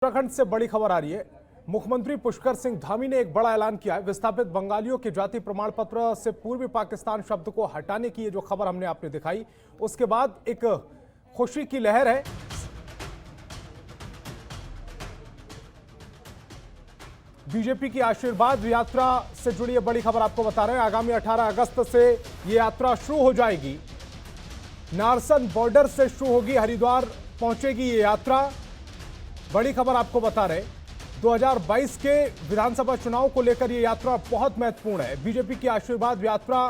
उत्तराखंड से बड़ी खबर आ रही है। मुख्यमंत्री पुष्कर सिंह धामी ने एक बड़ा ऐलान किया है। विस्थापित बंगालियों के जाति प्रमाण पत्र से पूर्वी पाकिस्तान शब्द को हटाने की ये जो खबर हमने आपने दिखाई, उसके बाद एक खुशी की लहर है। बीजेपी की आशीर्वाद यात्रा से जुड़ी ये बड़ी खबर आपको बता रहे हैं। आगामी 18 अगस्त से ये यात्रा शुरू हो जाएगी। नारसन बॉर्डर से शुरू होगी, हरिद्वार पहुंचेगी ये यात्रा। बड़ी खबर आपको बता रहे, 2022 के विधानसभा चुनाव को लेकर यह यात्रा बहुत महत्वपूर्ण है। बीजेपी की आशीर्वाद यात्रा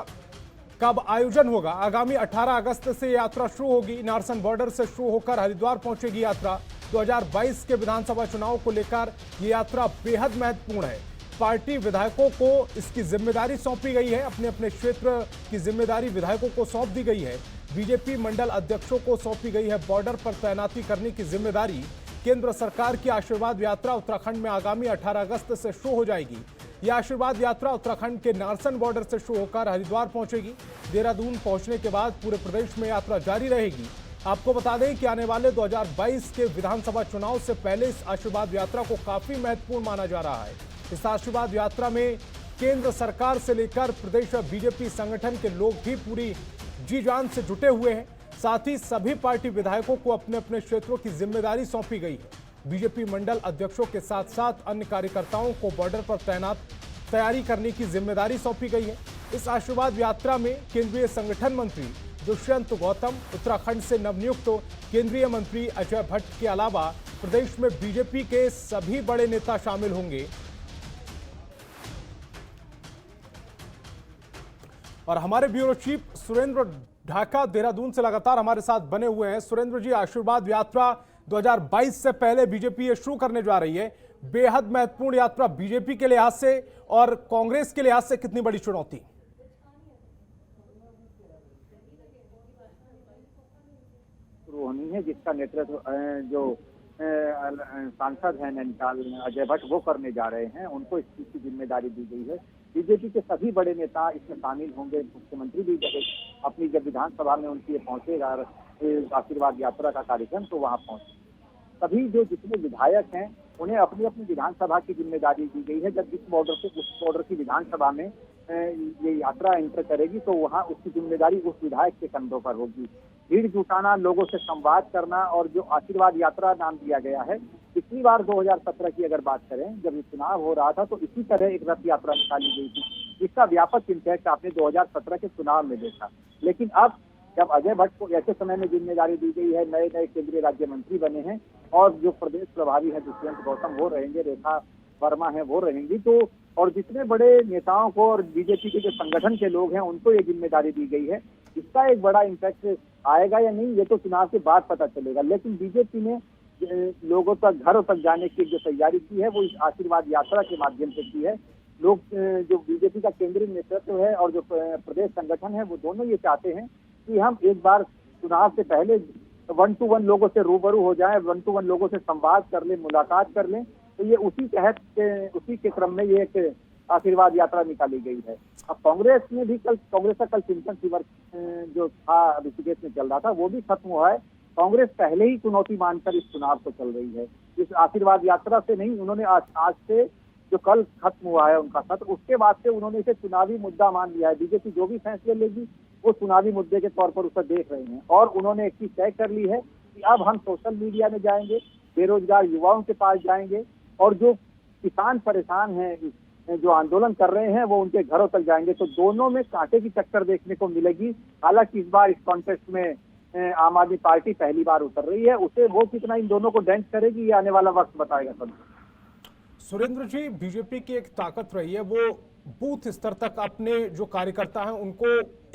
कब आयोजन होगा? आगामी 18 अगस्त से यात्रा शुरू होगी। नारसन बॉर्डर से शुरू होकर हरिद्वार पहुंचेगी यात्रा। 2022 के विधानसभा चुनाव को लेकर यह यात्रा बेहद महत्वपूर्ण है। पार्टी विधायकों को इसकी जिम्मेदारी सौंपी गई है। अपने अपने क्षेत्र की जिम्मेदारी विधायकों को सौंप दी गई है। बीजेपी मंडल अध्यक्षों को सौंपी गई है बॉर्डर पर तैनाती करने की जिम्मेदारी। केंद्र सरकार की आशीर्वाद यात्रा उत्तराखंड में आगामी 18 अगस्त से शुरू हो जाएगी। यह आशीर्वाद यात्रा उत्तराखंड के नारसन बॉर्डर से शुरू होकर हरिद्वार पहुंचेगी। देहरादून पहुंचने के बाद पूरे प्रदेश में यात्रा जारी रहेगी। आपको बता दें कि आने वाले 2022 के विधानसभा चुनाव से पहले इस आशीर्वाद यात्रा को काफी महत्वपूर्ण माना जा रहा है। इस आशीर्वाद यात्रा में केंद्र सरकार से लेकर प्रदेश बीजेपी संगठन के लोग भी पूरी जी जान से जुटे हुए हैं। साथ ही सभी पार्टी विधायकों को अपने अपने क्षेत्रों की जिम्मेदारी सौंपी गई है। बीजेपी मंडल अध्यक्षों के साथ साथ अन्य कार्यकर्ताओं को बॉर्डर पर तैयारी करने की जिम्मेदारी सौंपी गई है। इस आशीर्वाद यात्रा में केंद्रीय संगठन मंत्री दुष्यंत गौतम, उत्तराखंड से नवनियुक्त केंद्रीय मंत्री अजय भट्ट के अलावा प्रदेश में बीजेपी के सभी बड़े नेता शामिल होंगे। और हमारे ब्यूरो चीफ सुरेंद्र ढाका देहरादून से लगातार हमारे साथ बने हुए हैं। सुरेंद्र जी, आशीर्वाद यात्रा 2022 से पहले बीजेपी ये शुरू करने जा रही है। बेहद महत्वपूर्ण यात्रा बीजेपी के लिहाज से और कांग्रेस के लिहाज से कितनी बड़ी चुनौती? शुरू होनी है, जिसका नेतृत्व जो सांसद हैं नैनीताल अजय भट्ट वो करने जा रहे हैं। उनको इस चीज की जिम्मेदारी दी गई है। बीजेपी के सभी बड़े नेता इसमें शामिल होंगे। मुख्यमंत्री भी अपनी जब विधानसभा में उनकी पहुंचेगा आशीर्वाद यात्रा का कार्यक्रम, तो वहां पहुंचे सभी जो जितने विधायक हैं उन्हें अपनी अपनी विधानसभा की जिम्मेदारी दी गई है। जब इस बॉर्डर से उस बॉर्डर की विधानसभा में ये यात्रा एंटर करेगी तो वहाँ उसकी जिम्मेदारी उस विधायक के कंधों पर होगी। भीड़ जुटाना, लोगों से संवाद करना और जो आशीर्वाद यात्रा नाम दिया गया है, पिछली बार 2017 की अगर बात करें, जब ये चुनाव हो रहा था तो इसी तरह एक रथ यात्रा निकाली गई थी, जिसका व्यापक इम्पैक्ट आपने 2017 के चुनाव में देखा। लेकिन अब जब अजय भट्ट को ऐसे समय में जिम्मेदारी दी गई है, नए नए केंद्रीय राज्य मंत्री बने हैं और जो प्रदेश प्रभारी है दुष्यंत गौतम वो रहेंगे, रेखा वर्मा है वो रहेंगी, तो और जितने बड़े नेताओं को और बीजेपी के जो संगठन के लोग हैं उनको ये जिम्मेदारी दी गई है। इसका एक बड़ा इम्पैक्ट आएगा या नहीं ये तो चुनाव के बाद पता चलेगा। लेकिन बीजेपी ने लोगों तक, घरों तक जाने की जो तैयारी की है वो इस आशीर्वाद यात्रा के माध्यम से की है। लोग जो बीजेपी का केंद्रीय नेतृत्व है और जो प्रदेश संगठन है वो दोनों ये चाहते हैं कि हम एक बार चुनाव से पहले 1 to 1 लोगों से रूबरू हो जाएं, 1 to 1 लोगों से संवाद कर लें, मुलाकात कर लें। तो ये उसी के क्रम में ये एक आशीर्वाद यात्रा निकाली गई है। अब कांग्रेस का कल चिंतन शिविर जो था ऋषिकेश में चल रहा था वो भी खत्म हुआ है। कांग्रेस पहले ही चुनौती मानकर इस चुनाव को चल रही है। इस आशीर्वाद यात्रा से नहीं, उन्होंने आज से जो कल खत्म हुआ है उनका सत्र, उसके बाद से उन्होंने इसे चुनावी मुद्दा मान लिया है। बीजेपी जो भी फैसले लेगी वो चुनावी मुद्दे के तौर पर उसे देख रहे हैं। और उन्होंने एक चीज तय कर ली है कि अब हम सोशल मीडिया में जाएंगे, बेरोजगार युवाओं के पास जाएंगे और जो किसान परेशान हैं, जो आंदोलन कर रहे हैं, वो उनके घरों तक जाएंगे। तो दोनों में कांटे की टक्कर देखने को मिलेगी। हालांकि इस बार इस कॉन्टेस्ट में आम आदमी पार्टी पहली बार उतर रही है। उसे वो कितना इन दोनों को डेंट करेगी ये आने वाला वक्त बताएगा सब। सुरेंद्र जी, बीजेपी की एक ताकत रही है, वो बूथ स्तर तक अपने जो कार्यकर्ता हैं उनको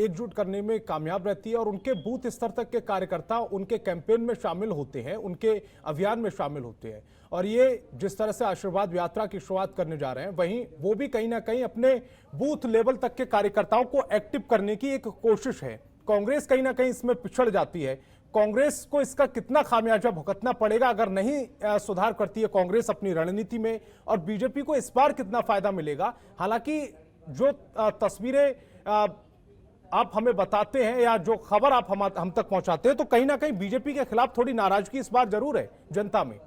एकजुट करने में कामयाब रहती है और उनके बूथ स्तर तक के कार्यकर्ता उनके कैंपेन में शामिल होते हैं, उनके अभियान में शामिल होते हैं। और ये जिस तरह से आशीर्वाद यात्रा की शुरुआत करने जा रहे हैं, वहीं वो भी कहीं ना कहीं अपने बूथ लेवल तक के कार्यकर्ताओं को एक्टिव करने की एक कोशिश है। कांग्रेस कहीं ना कहीं इसमें पिछड़ जाती है। कांग्रेस को इसका कितना खामियाजा भुगतना पड़ेगा अगर नहीं सुधार करती है कांग्रेस अपनी रणनीति में, और बीजेपी को इस बार कितना फायदा मिलेगा? हालांकि जो तस्वीरें आप हमें बताते हैं या जो खबर आप हम तक पहुंचाते हैं, तो कहीं ना कहीं बीजेपी के खिलाफ थोड़ी नाराजगी इस बार जरूर है जनता में।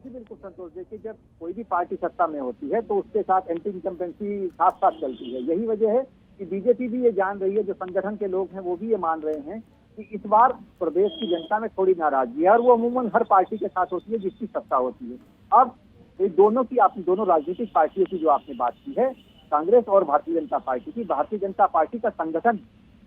जी बिल्कुल संतोष, देखिए जब कोई भी पार्टी सत्ता में होती है तो उसके साथ एंटी इनकम्बेंसी साथ साथ चलती है। यही वजह है कि बीजेपी भी ये जान रही है, जो संगठन के लोग हैं वो भी ये मान रहे हैं कि इस बार प्रदेश की जनता में थोड़ी नाराजगी है, और वो अमूमन हर पार्टी के साथ होती है जिसकी सत्ता होती है। अब ये दोनों राजनीतिक पार्टियों की जो आपने बात की है, कांग्रेस और भारतीय जनता पार्टी की, भारतीय जनता पार्टी का संगठन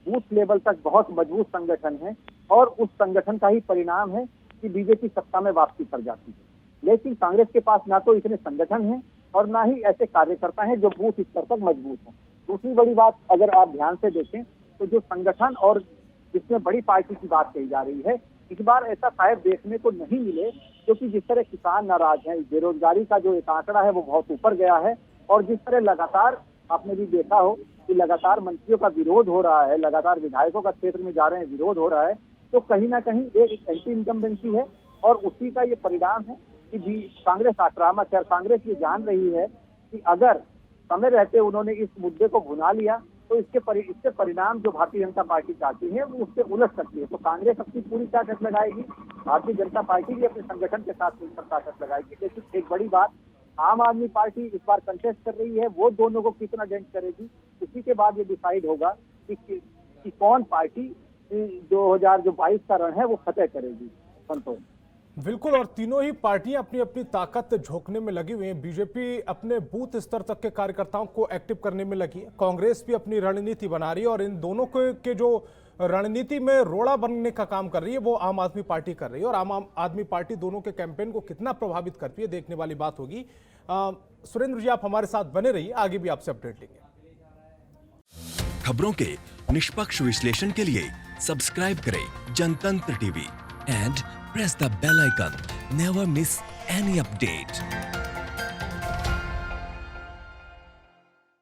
बूथ लेवल तक बहुत मजबूत संगठन है, और उस संगठन का ही परिणाम है कि बीजेपी सत्ता में वापसी कर जाती है। लेकिन कांग्रेस के पास ना तो इतने संगठन हैं और ना ही ऐसे कार्यकर्ता हैं जो बूथ स्तर तक मजबूत हैं। दूसरी बड़ी बात, अगर आप ध्यान से देखें तो जो संगठन और जिसमें बड़ी पार्टी की बात कही जा रही है, इस बार ऐसा शायद देखने को नहीं मिले, क्योंकि जिस तरह किसान नाराज हैं, बेरोजगारी का जो एक आंकड़ा है वो बहुत ऊपर गया है, और जिस तरह लगातार आपने भी देखा हो कि लगातार मंत्रियों का विरोध हो रहा है, लगातार विधायकों का क्षेत्र में जा रहे हैं, विरोध हो रहा है, तो कहीं ना कहीं एक एंटी इनकम्बेंसी है, और उसी का ये परिणाम है कि कांग्रेस आक्रामक है। और कांग्रेस ये जान रही है कि अगर समय रहते उन्होंने इस मुद्दे को भुना लिया तो इसके परिणाम जो भारतीय जनता पार्टी चाहती है वो उससे उलट सकती है। तो कांग्रेस अपनी पूरी ताकत लगाएगी, भारतीय जनता पार्टी भी अपने संगठन के साथ मिलकर ताकत लगाएगी। लेकिन एक बड़ी बात, आम आदमी पार्टी इस बार कंटेस्ट कर रही है, वो दोनों को कितना डेंट करेगी, उसी के बाद ये डिसाइड होगा कि कौन पार्टी 2022 का रण है वो फतेह करेगी। संतोष बिल्कुल, और तीनों ही पार्टियां अपनी अपनी ताकत झोंकने में लगी हुई हैं। बीजेपी अपने बूथ स्तर तक के कार्यकर्ताओं को एक्टिव करने में लगी है, कांग्रेस भी अपनी रणनीति बना रही है, और इन दोनों के जो रणनीति में रोड़ा बनने का काम कर रही है वो आम आदमी पार्टी कर रही है। और आम आदमी पार्टी दोनों के कैंपेन को कितना प्रभावित करती है देखने वाली बात होगी। सुरेंद्र जी, आप हमारे साथ बने रहिए, आगे भी आपसे अपडेट लेंगे। खबरों के निष्पक्ष विश्लेषण के लिए सब्सक्राइब करें जनतंत्र TV and press the bell icon. Never miss any update.